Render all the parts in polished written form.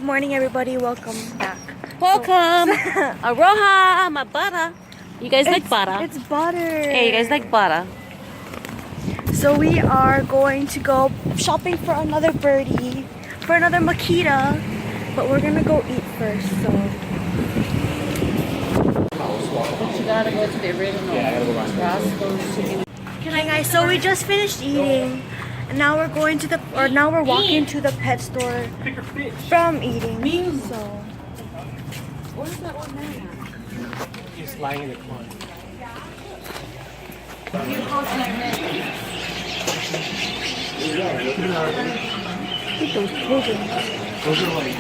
Good morning, everybody. Welcome back. Welcome! Aroha, my butter. You guys like butter? It's butter. Hey, you guys like butter? So we are going to go shopping for another birdie, for another Makita, but we're gonna go eat first. So. But you gotta go to the original Roscoe's Chicken. Hi guys. So we just finished eating, and now we're going to now we're walking to the pet store from eating. So. Where's that one man? He's lying in the corner. Eat those pigeons. Those are like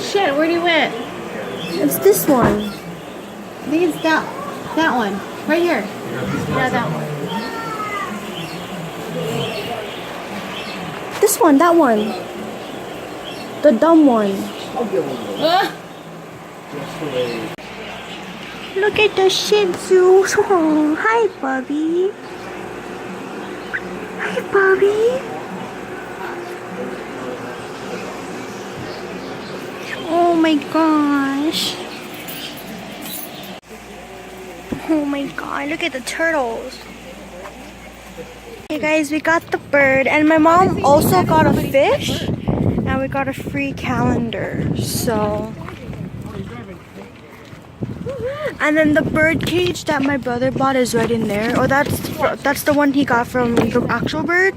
Shit, where do you went? It's this one. I think it's that one. Right here. Yeah, that one. This one. That one. The dumb one. Look at the Shih Tzu. Oh, hi, Bubby. Hi, Bubby. Oh my gosh. Oh my god, look at the turtles. Hey guys, we got the bird, and my mom also got a fish, and we got a free calendar. So, and then the bird cage that my brother bought is right in there. Oh, that's the one he got from the actual bird.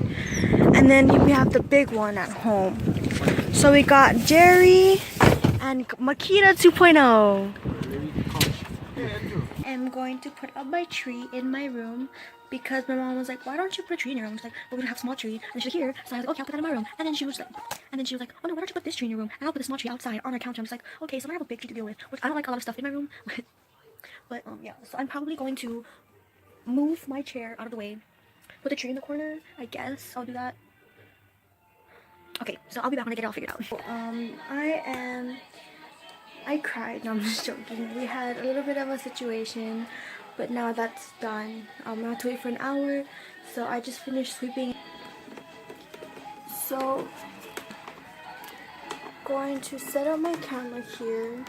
And then we have the big one at home. So we got Jerry and Makita 2.0. I'm going to put up my tree in my room because my mom was like, why don't you put a tree in your room? She's like, we're gonna have a small tree. And she's like, here. So I was like, okay, I'll put that in my room. And then she was like, oh no, why don't you put this tree in your room? And I'll put a small tree outside on our counter. I'm just like, okay, so I'm gonna have a big tree to deal with, which I don't like a lot of stuff in my room. but yeah, so I'm probably going to move my chair out of the way, put the tree in the corner. I guess I'll do that. Okay, so I'll be back when I get it all figured out. I cried. No, I'm just joking. We had a little bit of a situation, but now that's done. I have to wait for an hour, so I just finished sleeping. So, going to set up my camera here.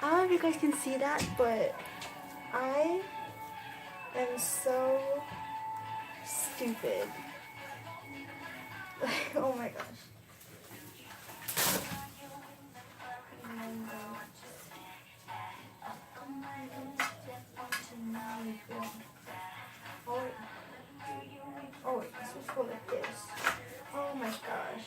I don't know if you guys can see that, but I am so stupid. Oh my gosh. Oh, this was full like this. Oh my gosh.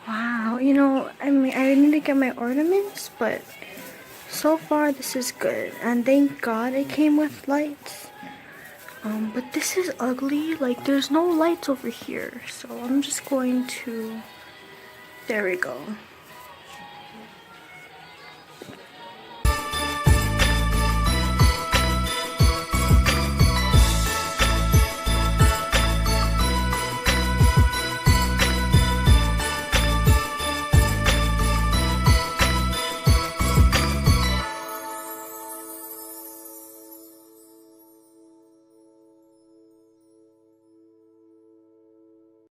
Wow, you know, I mean, I need to get my ornaments, but so far this is good. And thank God it came with lights. But this is ugly. Like, there's no lights over here. So I'm just going to... There we go.